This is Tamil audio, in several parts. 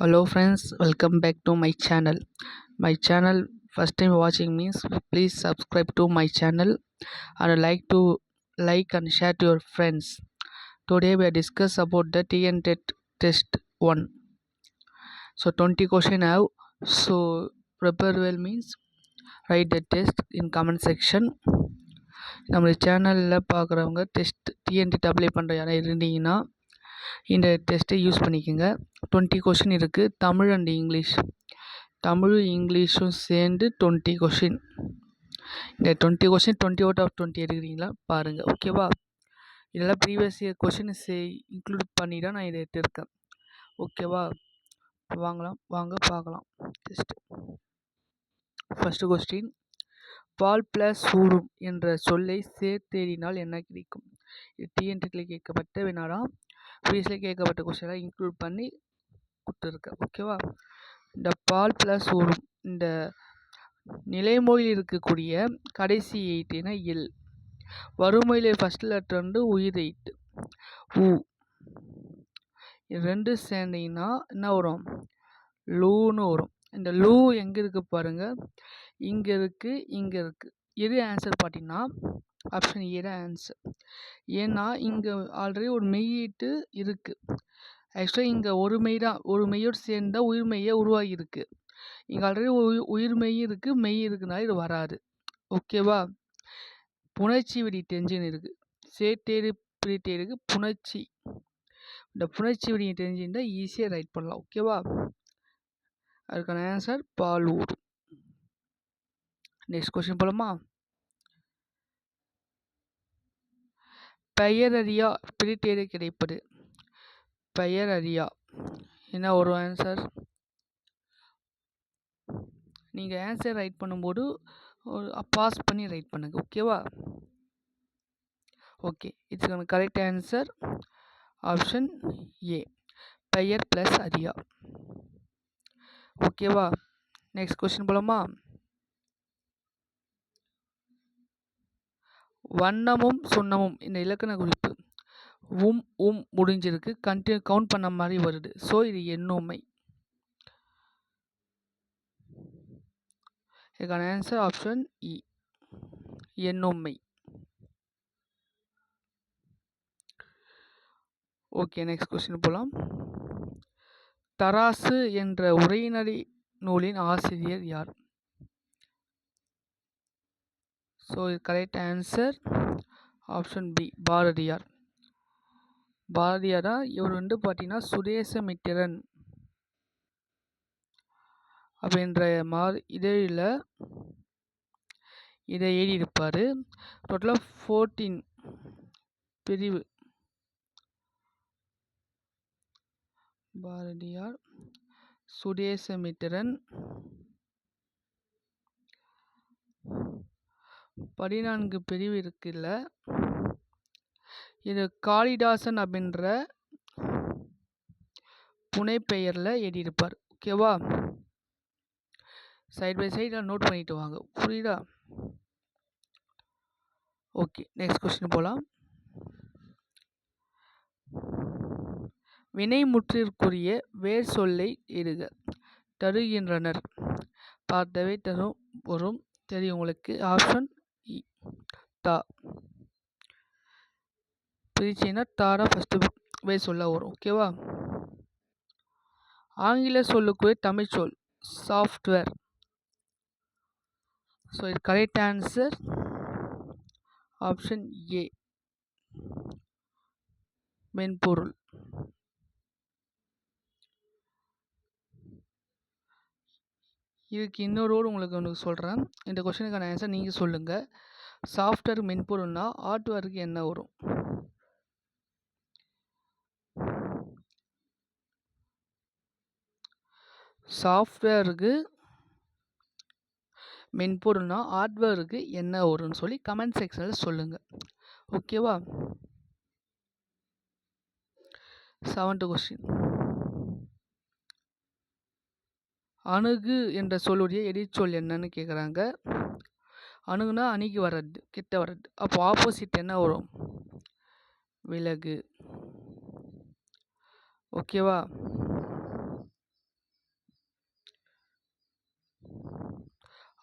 Hello friends, welcome back to my channel. My channel, first time watching means please subscribe to my channel and like and share to your friends. Today we are discuss about the TNTET test 1. So 20 question have, so prepare well means write the test in comment section. நம்ம சேனலில் பார்க்குறவங்க டெஸ்ட் டிஎன்டெட் அப்ளை பண்ணுற யாராவது இருந்தீங்கன்னா இந்த டெஸ்ட்டை யூஸ் பண்ணிக்கோங்க. 20 கொஷின் இருக்குது, தமிழ் அண்ட் இங்கிலீஷ். தமிழ் இங்கிலீஷும் சேர்ந்து 20 கொஷின். இந்த 20 கொஷின் 20 அவுட் ஆஃப் 20 எடுக்கிறீங்களா பாருங்கள், ஓகேவா? இதெல்லாம் ப்ரீவியஸ் இயர் கொஷின் இன்க்ளூட் பண்ணி தான் நான் இதை எடுத்திருக்கேன், ஓகேவா? வாங்க பார்க்கலாம் டெஸ்ட். ஃபஸ்ட்டு கொஸ்டின், பால் பிளஸ் ஊரும் என்ற சொல்லை சேர்த்தேறினால் என்ன கிடைக்கும்? இது டிஎன்டியில் கேட்கப்பட்ட வினாடா, ப்ரீவியஸில் கேட்கப்பட்ட கொஸ்டின்லாம் இன்க்ளூட் பண்ணி கொடுத்துருக்கேன், ஓகேவா? இந்த பால் பிளஸ் ஊரும் இந்த நிலைமொழியில் இருக்கக்கூடிய கடைசி எயிட்டுனா எல், வறுமொழியில் ஃபஸ்ட் லெட்டர் வந்து உயிர் எயிட்டு ஊ, இது ரெண்டு சேர்ந்தீங்கன்னா என்ன வரும்? லூன்னு வரும். இந்த லூ எங்கே இருக்குது பாருங்கள், இங்கே இருக்குது, இங்கே இருக்குது. எது ஆன்சர் பார்த்தீங்கன்னா ஆப்ஷன் ஏ தான் ஆன்சர். ஏன்னா இங்கே ஆல்ரெடி ஒரு மெய்யீட்டு இருக்குது. ஆக்சுவலாக இங்கே ஒரு மெய் தான், ஒரு மெய்யோடு சேர்ந்து தான் உயிர் மெய்யை உருவாகியிருக்கு. இங்கே ஆல்ரெடி உயிர் மெய் இருக்குது, மெய் இருக்குனால இது வராது, ஓகேவா? புணர்ச்சி விடி டென்ஷன் இருக்குது, சேட்டேரு பிரிட்டேருக்கு புணர்ச்சி. இந்த புணர்ச்சி விடி டென்ஷன் தான் ஈஸியாக ரைட் பண்ணலாம், ஓகேவா? அதுக்கான ஆன்சர் பால் ஊர். நெக்ஸ்ட் கொஸ்டின் போலாமா? பெயரறியா பிரிட்டேரு கிடைப்பது. பெயரறியா என்ன ஒரு ஆன்சர்? நீங்கள் ஆன்சர் ரைட் பண்ணும்போது பாஸ் பண்ணி ரைட் பண்ணுங்க, ஓகேவா? ஓகே, இதுக்கான கரெக்ட் ஆன்சர் ஆப்ஷன் ஏ, பெயர் ப்ளஸ் அரியா, ஓகேவா? நெக்ஸ்ட் கொஸ்டின் போலாமா? வண்ணமும் சுண்ணமும் இந்த இலக்கண குறிப்பு முடிஞ்சிருக்கு, கவுண்ட் பண்ண மாதிரி வருது. ஸோ இது எண்ணுமை. இதுக்கான ஆன்சர் ஆப்ஷன் இ, எண்ணுமை. ஓகே, நெக்ஸ்ட் கொஸ்டின் போகலாம். தராசு என்ற உரைநடை நூலின் ஆசிரியர் யார்? ஸோ இது correct answer option B, Bharathiyar. பாரதியாரா இவர் வந்து பார்த்தீங்கன்னா சுதேசமித்திரன் அப்படின்ற இதழில் இதை எழுதியிருப்பார். டோட்டலாக 14 பிரிவு. பாரதியார், சுதேசமித்திரன், 14 பிரிவு இருக்குல்ல. இது காளிதாசன் அப்படின்ற புனைப்பெயரில் எழுதியிருப்பார், ஓகேவா? சைட் பை சைடு நோட் பண்ணிட்டு வாங்க, புரியுதா? ஓகே, நெக்ஸ்ட் கொஸ்டின் போகலாம். வினைமுற்றிற்குரிய வேர் சொல்லை எழுதுக. தருகின்றனர், பார்த்தவை தரும் வரும் தெரியும் உங்களுக்கு. ஆப்ஷன் இ, தா. பிரிச்சின்னா தாரா ஃபஸ்ட்டு வேர் சொல்ல வரும், ஓகேவா? ஆங்கில சொல்லுக்குரிய தமிழ் சொல் சாஃப்ட்வேர். ஸோ இது கரெக்ட் ஆன்சர் ஆப்ஷன் ஏ, மென்பொருள். இதுக்கு இன்னொரு உங்களுக்கு சொல்கிறேன். இந்த கொஸ்டினுக்கான ஆன்சர் நீங்கள் சொல்லுங்கள். சாஃப்ட்வேர் மென்பொருள்னா ஹார்ட்வேருக்கு என்ன வரும்? சாஃப்ட்வேருக்கு மென்பொருள்னா ஹார்ட்வேருக்கு என்ன வரும்னு சொல்லி கமெண்ட் செக்ஷனில் சொல்லுங்கள், ஓகேவா? 7th கொஸ்டின், அணுகு என்ற சொல்லுடைய எதிர்ச்சொல் என்னன்னு கேட்குறாங்க. அணுகுனா அணுகி வர்றது, கிட்ட வர்றது. அப்போ ஆப்போசிட் என்ன வரும்? விலகு, ஓகேவா?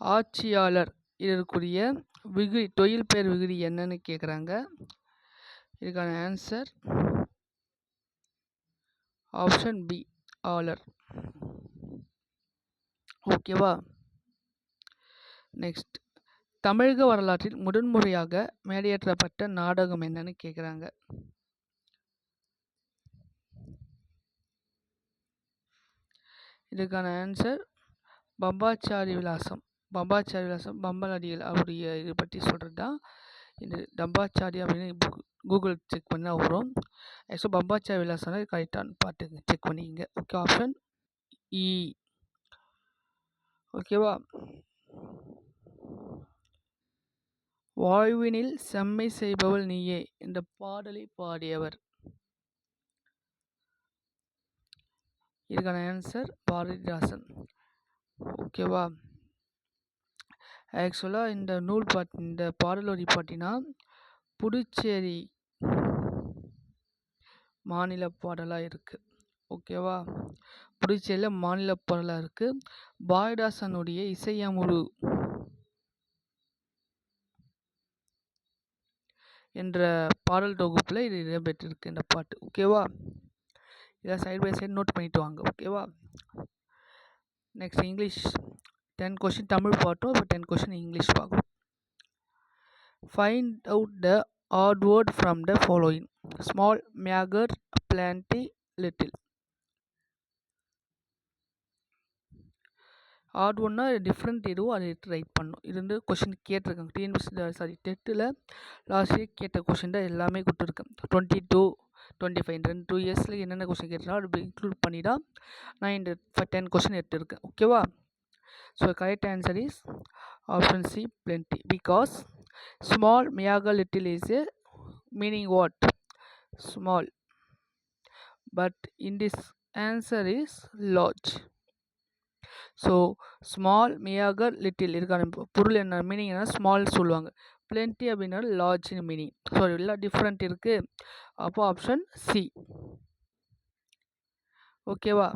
ஆட்சியாளர் இதற்குரிய விகுதி தொழில் பெயர் விகுதி என்னன்னு கேட்குறாங்க. இதுக்கான ஆன்சர் ஆப்ஷன் பி, ஆளர். ஓகேவா? நெக்ஸ்ட், தமிழக வரலாற்றில் முதன்முறையாக மேடையேற்றப்பட்ட நாடகம் என்னன்னு கேட்குறாங்க. இதுக்கான ஆன்சர் பம்பாச்சாரி விலாசம். பம்பாச்சாரி விலாசம் பம்பலடிகள் அவருடைய இது பற்றி சொல்கிறது தான் இது. டம்பாச்சாரி அப்படின்னு கூகுள் செக் பண்ணால் வரும். ஆக்சுவலாக பம்பாச்சாரி விலாசம்னா கரெக்டான பார்த்து செக் பண்ணிக்கங்க. ஓகே, ஆப்ஷன் இ. ஓகேவா? வாழ்வினில் செம்மை செய்பவள் நீயே இந்த பாடலை பாடியவர். இதுக்கான ஆன்சர் பாரதிதாசன். ஓகேவா? ஆக்சுவலாக இந்த இந்த பாடல் வரி பார்த்தீங்கன்னா புதுச்சேரி மாநில பாடலாக இருக்குது. ஓகேவா? புதுச்சேரியில் மாநில பாடலாக இருக்குது. பாரதிதாசனுடைய இசையமுழு என்ற பாடல் தொகுப்பில் இது இடம்பெற்றிருக்கு இந்த பாட்டு. ஓகேவா? இதை சைடு பை சைடு நோட் பண்ணிட்டு வாங்க. ஓகேவா? நெக்ஸ்ட் இங்கிலீஷ் 10 கொஸ்டின் தமிழ் பார்த்தோம். இப்போ 10 கொஸ்டின் இங்கிலீஷ் பார்க்கும். Find out the odd word from the following: small, meager, plenty, little. Odd ஒன்னா டிஃப்ரெண்ட் எதுவும் அதை எடுத்து ரைட் பண்ணும். இது வந்து கொஷின் கேட்டிருக்காங்க. டிஎன்பிஎஸ்சி டெட்டில் லாஸ்ட் இயர் கேட்ட கொஷின் தான் எல்லாமே கொடுத்துருக்கேன். 22, 25 2 இயர்ஸில் என்னென்ன கொஷின் கேட்டாலும் அது இன்க்ளூட் பண்ணி தான் நான் இந்த 10 கொஷின் எடுத்துருக்கேன். ஓகேவா? So correct answer is option C, plenty. Because small, meager, little is a meaning what? Small. But in this answer is large. So small, meagre, little இதுக்கான பொருள் என்ன மீனிங் என்ன? ஸ்மால் சொல்லுவாங்க. பிளென்டி அப்படின்னா லார்ஜ்னு மீனிங். ஸோ எல்லாம் டிஃப்ரெண்ட் இருக்குது. அப்போ ஆப்ஷன் சி. ஓகேவா?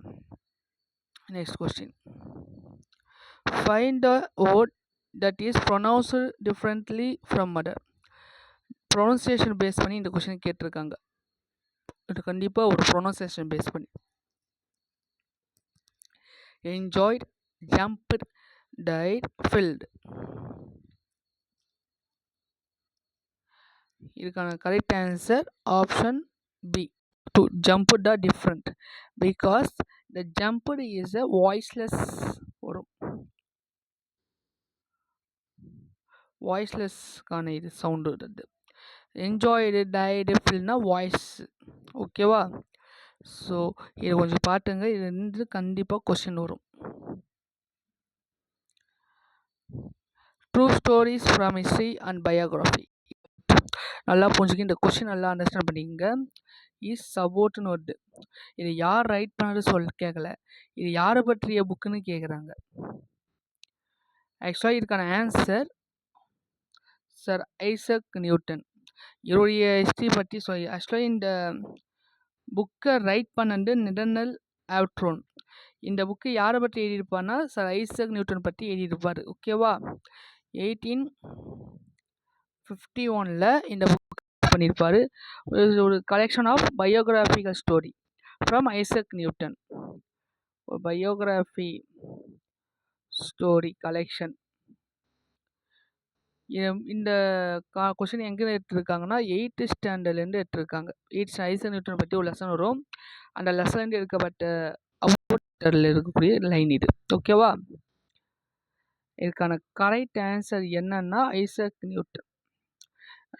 Next question. Find the word that is pronounced differently from other. Pronunciation base பண்ணி இந்த கொஸ்டின் கேட்டிருக்காங்க. இது கண்டிப்பாக ஒரு ப்ரொனவுன்சியேஷன் பேஸ் பண்ணி. enjoyed, jumped, died, filled. இதுக்கான correct answer option B. To jumped are different because the jumped is a voiceless வரும். வாய்ஸ்லெஸ்க்கான இது சவுண்டு வருது. என்ஜாய்டு, டைடு, ஃபில்னா வாய்ஸ். ஓகேவா? ஸோ இது கொஞ்சம் பார்த்துங்க. இது வந்து கண்டிப்பாக கொஸ்டின் வரும். True stories from history and biography. நல்லா புரிஞ்சுக்க, இந்த கொஸ்டின் நல்லா அண்டர்ஸ்டாண்ட் பண்ணிக்கங்க. இஸ் அபவுட்னு வருது. இது யார் ரைட் பண்ணது கேட்கல. இது யாரை பற்றிய புக்குன்னு கேட்குறாங்க. ஆக்சுவலாக இதுக்கான ஆன்சர் சர் ஐசக் நியூட்டன். இவருடைய ஹிஸ்ட்ரி பற்றி சொல்லி ஆக்சுவலாக இந்த புக்கை ரைட் பண்ணது நிடனல் ஆவ்ட்ரோன். இந்த புக்கு யாரை பற்றி எழுதியிருப்பார்னா சர் ஐசக் நியூட்டன் பற்றி எழுதியிருப்பார். ஓகேவா? 1851 இந்த புக் பண்ணியிருப்பார். ஒரு collection of biographical story from Isaac Newton. ஒரு பயோகிராஃபி ஸ்டோரி கலெக்ஷன். இந்த கொஸ்டின் எங்கே எடுத்துருக்காங்கன்னா 8th ஸ்டாண்டர்ட்லேருந்து எடுத்துருக்காங்க. ஐசக் நியூட்டன் பற்றி ஒரு லெசன் வரும். அந்த லெசன்லேருந்து எடுக்கப்பட்ட அவுட்டரில் இருக்கக்கூடிய லைன் இது. ஓகேவா? இதுக்கான கரெக்ட் ஆன்சர் என்னன்னா ஐசக் நியூட்டன்.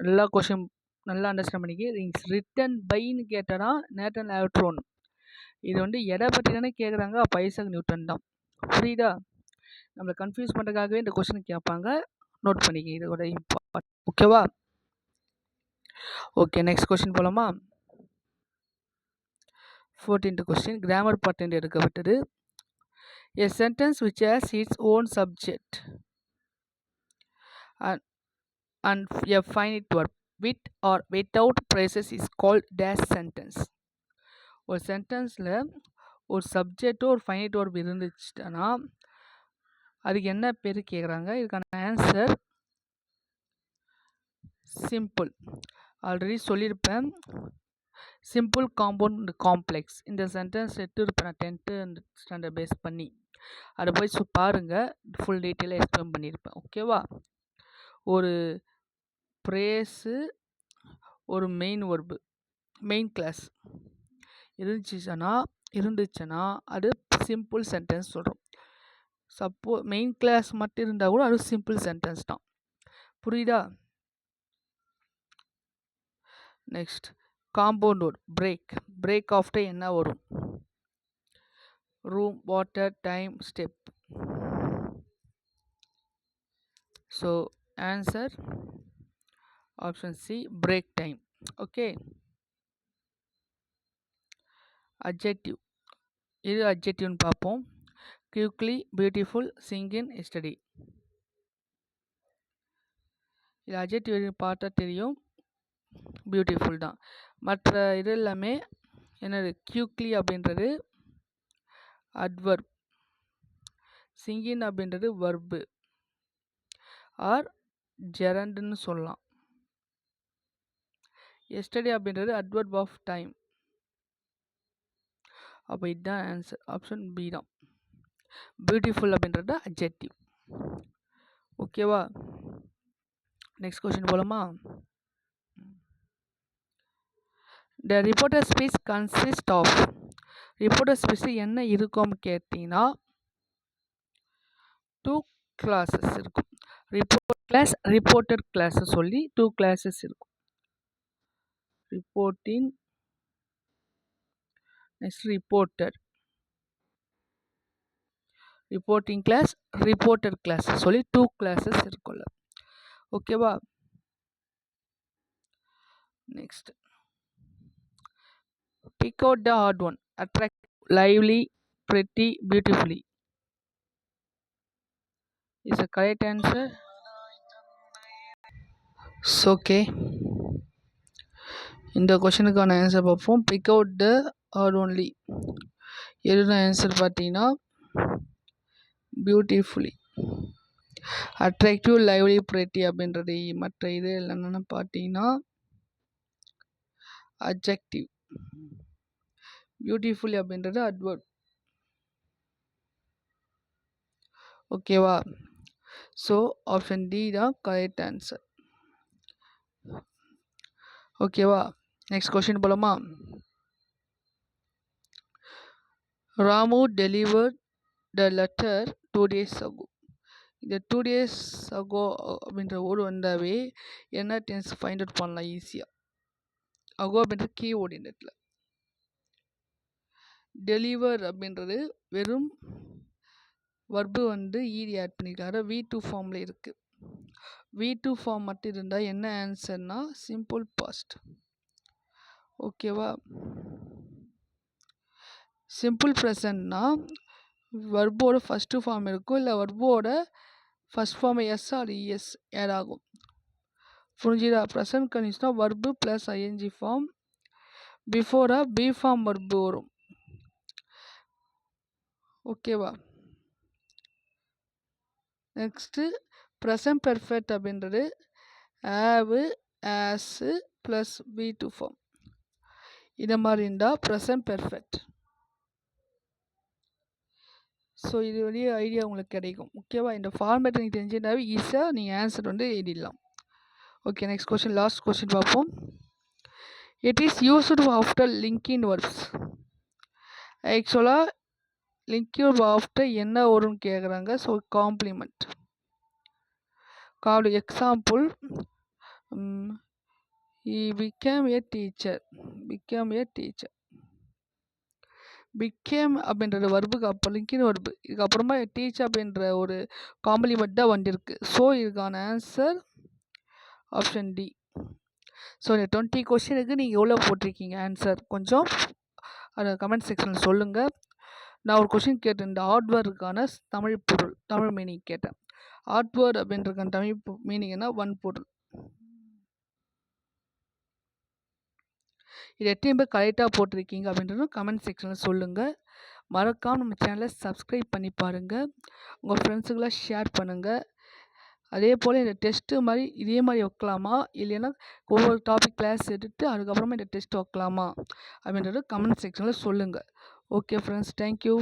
நல்லா கொஸ்டின் நல்லா அண்டர்ஸ்டாண்ட் பண்ணிக்க. இட்ஸ் ரிட்டன் பைன்னு கேட்டனா நேத்தன் ஆவ்ட்ரோன். இது வந்து எதை பற்றி தானே கேட்குறாங்க? அப்போ ஐசக் நியூட்டன் தான். புரியுதா? நம்மளை கன்ஃபியூஸ் பண்ணுறதுக்காகவே இந்த கொஸ்டின் கேட்பாங்க. நோட் பண்ணிக்க, இதோட இம்பார்ட். ஓகேவா? ஓகே, நெக்ஸ்ட் கொஸ்டின் போலாமா? 14th கொஸ்டின் கிராமர் பார்ட் எடுக்கப்பட்டது. A sentence which has its own subject and a finite verb with or without phrases is called dash sentence. ஒரு சென்டென்ஸில் ஒரு சப்ஜெக்டோ ஒரு ஃபைனைட் verb இருந்துச்சுன்னா அதுக்கு என்ன பேர் கேட்குறாங்க. இதுக்கான ஆன்சர் சிம்பிள். ஆல்ரெடி சொல்லியிருப்பேன். சிம்பிள் காம்பவுண்ட் காம்ப்ளெக்ஸ் இந்த சென்டென்ஸ் எடுத்துருப்பேன் நான் 10th ஸ்டாண்டர்ட் பேஸ் பண்ணி. அதை போய் பாருங்கள், ஃபுல் டீட்டெயிலாக எக்ஸ்பிளைன் பண்ணியிருப்பேன். ஓகேவா? ஒரு ப்ரேஸு ஒரு மெயின் ஒர்பு மெயின் கிளாஸ் இருந்துச்சுன்னா அது சிம்பிள் சென்டென்ஸ் சொல்கிறோம். மெயின் கிளாஸ் மட்டும் இருந்தால் கூட அது சிம்பிள் சென்டென்ஸ் தான். புரியுதா? Next compound word break after என்ன வரும்? Room, water, time, step. So answer option C, break time. Okay. Adjective. இது அட்ஜெக்டிவ்னு பார்ப்போம். குயிக்லி, பியூட்டிஃபுல், சிங்கின், ஸ்டடி. இது அட்ஜெக்டிவ் பார்த்தா தெரியும், பியூட்டிஃபுல் தான். மற்ற இது எல்லாமே என்னது? குயிக்லி அப்படின்றது அட்வர்ப், சிங்கின் அப்படின்றது வர்பு ஆர் ஜெரண்டுன்னு சொல்லலாம். எஸ்டர்டே அப்படின்றது அட்வர்ப் ஆஃப் டைம். அப்போ இதுதான் ஆன்சர், ஆப்ஷன் பி தான். பியூட்டிஃபுல் அப்படின்றது அட்ஜெக்டிவ். ஓகேவா? நெக்ஸ்ட் கொஸ்டின் போலாமா? The reporter speech consist of. Reporter speech என்ன இருக்கும்னு கேட்டிங்கன்னா 2 கிளாஸஸ் இருக்கும். ரிப்போர்ட் கிளாஸ், ரிப்போர்ட்டர் கிளாஸ் சொல்லி 2 கிளாஸஸ் இருக்கும். Reporting, next reporter. Reporting class, reporter class சொல்லி 2 கிளாஸஸ் இருக்கும்ல. ஓகேவா? Next pick out the odd one. Attract, lively, pretty, beautifully is the correct answer. ஓகே, இந்த கொஷனுக்கான ஆன்சர் பார்ப்போம். Pick out the odd only. எதுனா ஆன்சர் பார்த்தீங்கன்னா பியூட்டிஃபுல்லி. அட்ராக்டிவ், லைவ்லி, பிரிட்டி அப்படின்றது மற்ற இது என்னென்னு பார்த்தீங்கன்னா அட்ஜெக்டிவ். பியூட்டிஃபுல்லி அப்படின்றது அட்வர்ப். ஓகேவா? ஸோ ஆப்ஷன் டி தான் கரெக்ட் ஆன்சர். ஓகேவா? நெக்ஸ்ட் கொஸ்டின் போலாமா? Ramu delivered the letter 2 days ago. இந்த 2 days ago அப்படின்ற வேர்டு வந்தாவே என்ன டென்ஸ் ஃபைண்ட் அவுட் பண்ணலாம் ஈஸியாக. அகோ அப்படின்றது கீவேர்டு இந்த இடத்துல. டெலிவர் அப்படின்றது வெறும் வர்பு ஈடி ஆட் பண்ணியிருக்காரு. V2 ஃபார்மில் இருக்குது. V2 ஃபார்ம் மட்டும் இருந்தால் என்ன ஆன்சர்னா சிம்பிள் பாஸ்ட். ஓகேவா? சிம்பிள் ப்ரெசன்ட்னா வர்போட ஃபஸ்ட்டு ஃபார்ம் இருக்கும், இல்லை வர்போட first form S or ES add ஆகும். புரிஞ்சுதா? ப்ரெசன்ட் கண்டிஷனாக வர்பு ப்ளஸ் ஐஎன்ஜி ஃபார்ம், பிஃபோராக பி ஃபார்ம் வர்பு வரும். ஓகேவா? நெக்ஸ்ட்டு ப்ரெசன்ட் பெர்ஃபெக்ட் அப்படின்றது ஆவு, ஆஸு ப்ளஸ் V2 ஃபார்ம். இதை மாதிரி இருந்தால் ப்ரெசன்ட் பெர்ஃபெக்ட். ஸோ இது வழியே ஐடியா உங்களுக்கு கிடைக்கும். ஓகேவா? இந்த ஃபார்மேட்டை நீங்கள் தெரிஞ்சுட்டாவே ஈஸியாக நீங்கள் ஆன்சர் எழுதிடலாம். Okay, next question, last question பார்ப்போம். It is used after linking verbs. ஆக்சுவலாக லிங்கிங் ஆஃப்டர் என்ன வரும்னு கேட்குறாங்க. So complement. Example, he became a teacher. Became அப்படின்றது வர்புக்கு அப்புறம் லிங்கின் வர்பு, இதுக்கப்புறமா டீச் அப்படின்ற ஒரு காம்ப்ளிமெண்ட் தான் வந்திருக்கு. ஸோ இதுக்கான ஆன்சர் ஆப்ஷன் டி. ஸோ இந்த 20 கொஸ்டினுக்கு நீங்கள் எவ்வளோ போட்டிருக்கீங்க ஆன்சர் கொஞ்சம் அதை கமெண்ட் செக்ஷனில் சொல்லுங்கள். நான் ஒரு கொஸ்டின் கேட்டேன், இந்த ஹார்ட்வேருக்கான தமிழ் பொருள், தமிழ் மீனிங் கேட்டேன். ஹார்ட்வேர் அப்படின்றதுக்கான தமிழ் மீனிங்னா வன்பொருள். இது எத்தனை பேர் கரெக்டாக போட்டிருக்கீங்க அப்படின்றதும் கமெண்ட் செக்ஷனில் சொல்லுங்கள். மறக்காமல் நம்ம சேனலை சப்ஸ்கிரைப் பண்ணி பாருங்கள். உங்கள் ஃப்ரெண்ட்ஸுக்கெல்லாம் ஷேர் பண்ணுங்கள். அதே போல் இந்த டெஸ்ட்டு மாதிரி இதே மாதிரி வைக்கலாமா, இல்லைன்னா ஒவ்வொரு டாபிக் கிளாஸ் எடுத்து அதுக்கப்புறமா இந்த டெஸ்ட் வைக்கலாமா அப்படின்றத கமெண்ட் செக்ஷனில் சொல்லுங்கள். Okay friends, thank you.